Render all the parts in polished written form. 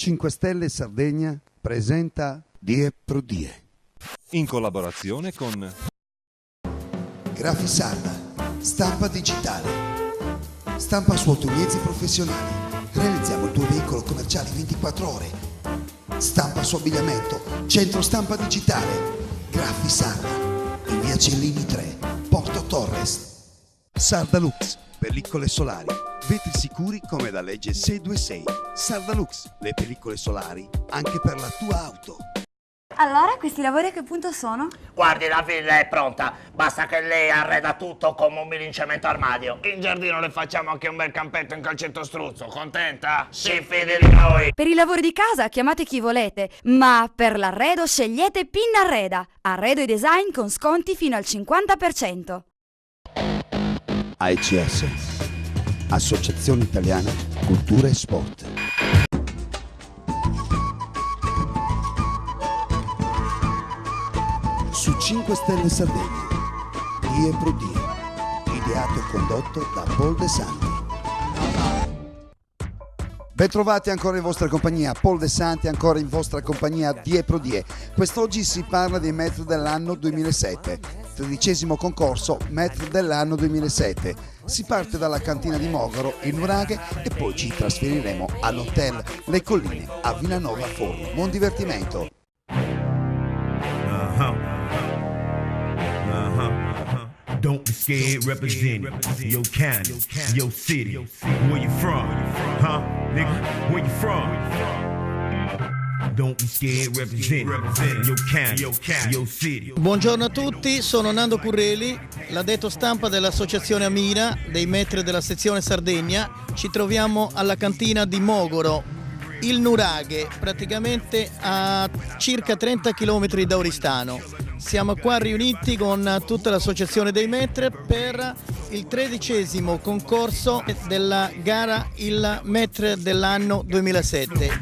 5 Stelle Sardegna presenta Die pro Die. In collaborazione con Grafisarda, stampa digitale, stampa su automezzi professionali. Realizziamo il tuo veicolo commerciale 24 ore. Stampa su abbigliamento, centro stampa digitale. Grafisarda, in via Cellini 3, Porto Torres. Sardalux, pellicole solari, vetri sicuri come da legge 626. Sardalux, le pellicole solari anche per la tua auto. Allora, questi lavori a che punto sono? Guardi, la villa è pronta, basta che lei arreda tutto come un milincemento armadio. In giardino le facciamo anche un bel campetto in calcetto struzzo, contenta? Si fidi di noi! Per i lavori di casa chiamate chi volete, ma per l'arredo scegliete Pinnarreda. Arredo e design con sconti fino al 50%. AECS, Associazione Italiana Cultura e Sport. Su 5 Stelle Sardegna, Die pro Die, ideato e condotto da Paul De Santi. Bentrovati ancora in vostra compagnia, Paul De Santi ancora in vostra compagnia, Die pro Die. Quest'oggi si parla dei metri dell'anno 2007, 13° concorso metri dell'anno 2007. Si parte dalla cantina di Mogaro in Nuraghe e poi ci trasferiremo all'hotel Le Colline a Villanova Forno. Buon divertimento! Don't be scared, represent your county, your city. Where you from? Huh? Nigga, where you from? Don't be scared, represent your county, your city. Buongiorno a tutti, sono Nando Curreli, l'addetto stampa dell'Associazione Amira dei metri della sezione Sardegna. Ci troviamo alla cantina di Mogoro, il Nuraghe, praticamente a circa 30 km da Oristano. Siamo qua riuniti con tutta l'associazione dei metri per il 13° concorso della gara Il Metre dell'anno 2007.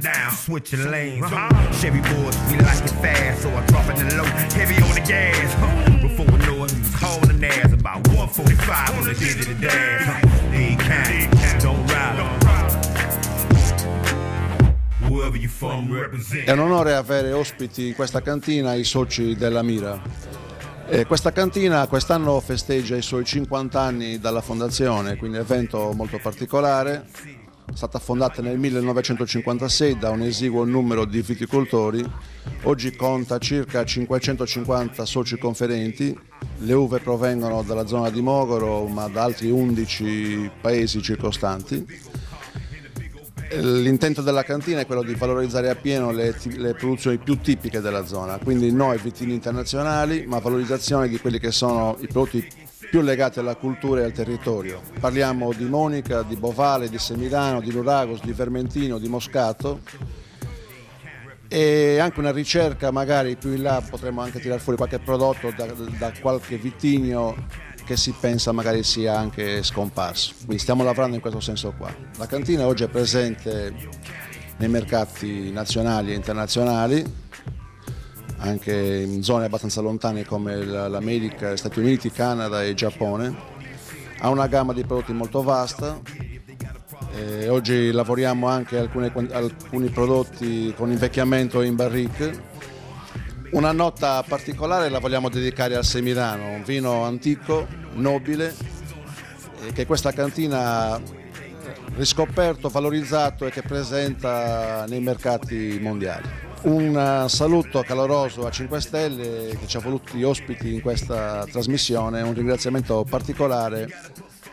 È un onore avere ospiti in questa cantina i soci della Mira. Questa cantina quest'anno festeggia i suoi 50 anni dalla fondazione, quindi è un evento molto particolare. È stata fondata nel 1956 da un esiguo numero di viticoltori. Oggi conta circa 550 soci conferenti. Le uve provengono dalla zona di Mogaro, ma da altri 11 paesi circostanti. L'intento della cantina è quello di valorizzare appieno le produzioni più tipiche della zona, quindi noi vitigni internazionali, ma valorizzazione di quelli che sono i prodotti più legati alla cultura e al territorio. Parliamo di Monica, di Bovale, di Semidano, di Luragos, di Vermentino, di Moscato e anche una ricerca, magari più in là potremo anche tirare fuori qualche prodotto da qualche vitigno che si pensa magari sia anche scomparso. Quindi stiamo lavorando in questo senso qua. La cantina oggi è presente nei mercati nazionali e internazionali, anche in zone abbastanza lontane come l'America, gli Stati Uniti, Canada e Giappone. Ha una gamma di prodotti molto vasta. Oggi lavoriamo anche alcuni prodotti con invecchiamento in barrique. Una nota particolare la vogliamo dedicare al Semidano, un vino antico, nobile, che questa cantina ha riscoperto, valorizzato e che presenta nei mercati mondiali. Un saluto caloroso a 5 Stelle che ci ha voluti ospiti in questa trasmissione, un ringraziamento particolare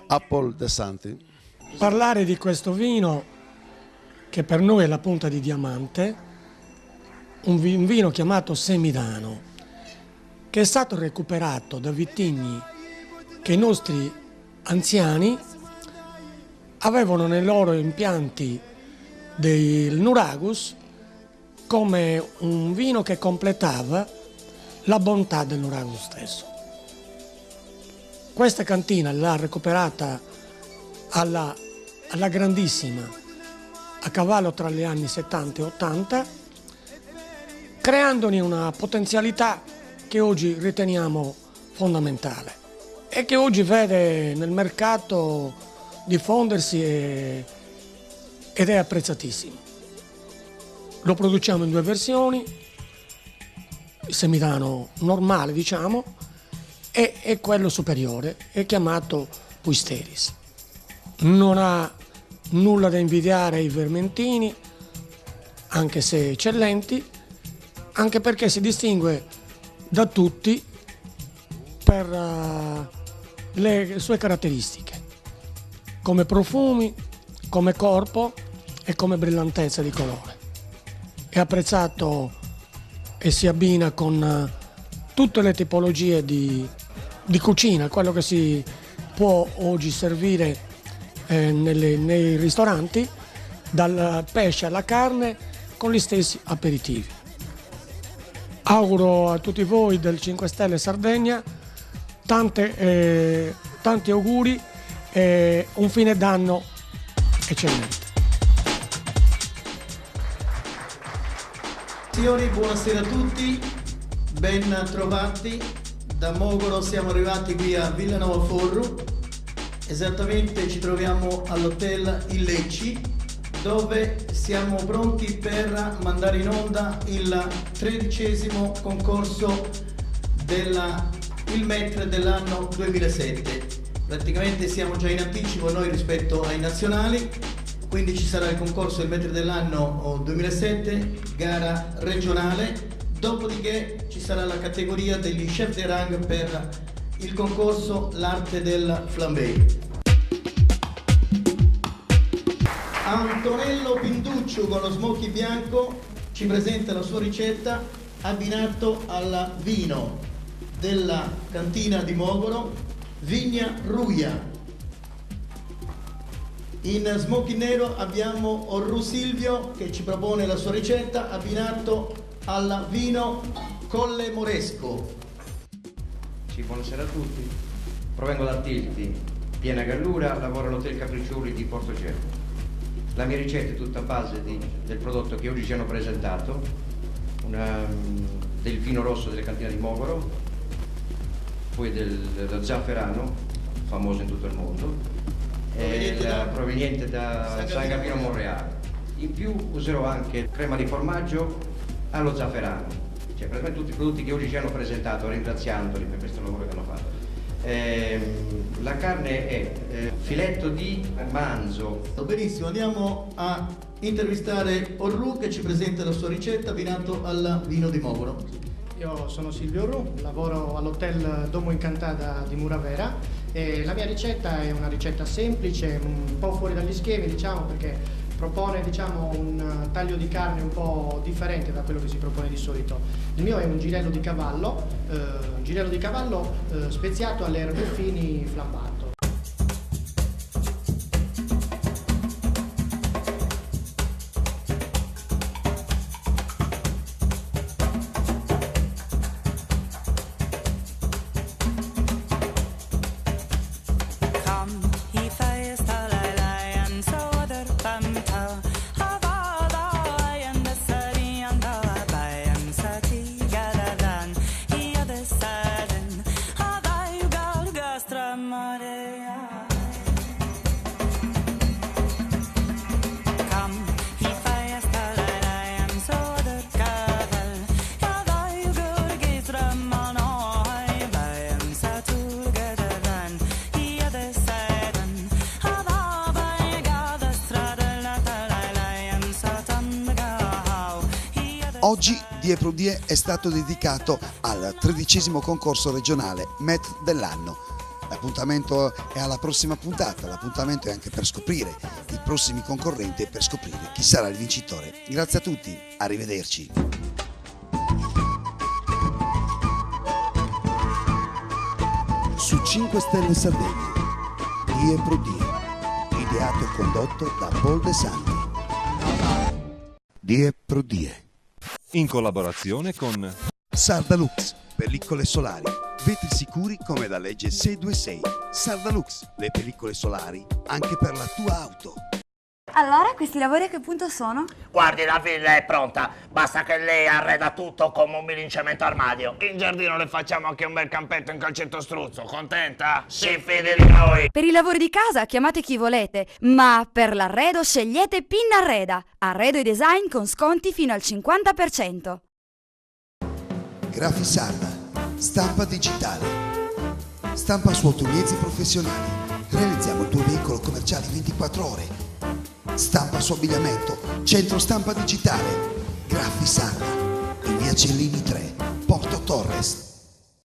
a Paul De Santi. Parlare di questo vino che per noi è la punta di diamante, un vino chiamato Semidano, che è stato recuperato da vitigni che i nostri anziani avevano nei loro impianti del Nuragus come un vino che completava la bontà del Nuragus stesso. Questa cantina l'ha recuperata alla grandissima a cavallo tra gli anni 70 e 80, creandone una potenzialità che oggi riteniamo fondamentale e che oggi vede nel mercato diffondersi ed è apprezzatissimo. Lo produciamo in 2 versioni, il Semidano normale diciamo e quello superiore, è chiamato Puisteris. Non ha nulla da invidiare ai vermentini, anche se eccellenti, anche perché si distingue da tutti per le sue caratteristiche, come profumi, come corpo e come brillantezza di colore. È apprezzato e si abbina con tutte le tipologie di cucina, quello che si può oggi servire nei ristoranti, dal pesce alla carne con gli stessi aperitivi. Auguro a tutti voi del 5 Stelle Sardegna tanti auguri e un fine d'anno eccellente. Signori, buonasera a tutti, ben trovati. Da Mogoro siamo arrivati qui a Villanova Forru, esattamente ci troviamo all'hotel Il Lecci, dove siamo pronti per mandare in onda il 13° concorso Il Maître dell'anno 2007. Praticamente siamo già in anticipo noi rispetto ai nazionali, quindi ci sarà il concorso Il Maître dell'anno 2007, gara regionale, dopodiché ci sarà la categoria degli chef de rang per il concorso L'Arte del Flambé. Antonello Pinduccio con lo smoky bianco ci presenta la sua ricetta abbinato al vino della cantina di Mogoro, Vigna Ruia. In smoky nero abbiamo Orru Silvio che ci propone la sua ricetta abbinato al vino Colle Moresco. Sì, buonasera a tutti. Provengo da Tilti, piena gallura, lavoro all'Hotel Capriccioli di Portocervo. La mia ricetta è tutta a base del prodotto che oggi ci hanno presentato, del vino rosso delle cantine di Mogoro, poi dello zafferano, famoso in tutto il mondo, proveniente da San Gabino Monreale. In più userò anche crema di formaggio allo zafferano, cioè praticamente tutti i prodotti che oggi ci hanno presentato, ringraziandoli per questo lavoro che hanno fatto. La carne è filetto di manzo. Benissimo, andiamo a intervistare Orru che ci presenta la sua ricetta abbinato al vino di Mogoro. Io sono Silvio Orru, lavoro all'hotel Domo Incantata di Muravera e la mia ricetta è una ricetta semplice, un po' fuori dagli schemi diciamo, perché propone diciamo un taglio di carne un po' differente da quello che si propone di solito. Il mio è un girello di cavallo speziato alle erbe fini flambato. Oggi Die Pro Die è stato dedicato al 13° concorso regionale Maître dell'anno. L'appuntamento è alla prossima puntata, l'appuntamento è anche per scoprire i prossimi concorrenti e per scoprire chi sarà il vincitore. Grazie a tutti, arrivederci. Su 5 Stelle Sardegna, Die Pro Die, ideato e condotto da Paul De Santi. Die Pro Die. In collaborazione con Sardalux, pellicole solari, vetri sicuri come da legge 626. Sardalux, le pellicole solari anche per la tua auto. Allora, questi lavori a che punto sono? Guardi, la villa è pronta, basta che lei arreda tutto come un milincemento armadio. In giardino le facciamo anche un bel campetto in calcetto struzzo, contenta? Si fidi di noi! Per i lavori di casa chiamate chi volete, ma per l'arredo scegliete Pinnarreda. Arredo e design con sconti fino al 50%. Grafisarda, stampa digitale, stampa su automezzi professionali. Realizziamo il tuo veicolo commerciale in 24 ore. Stampa su abbigliamento, centro stampa digitale. Grafisarda, in via Cellini 3, Porto Torres.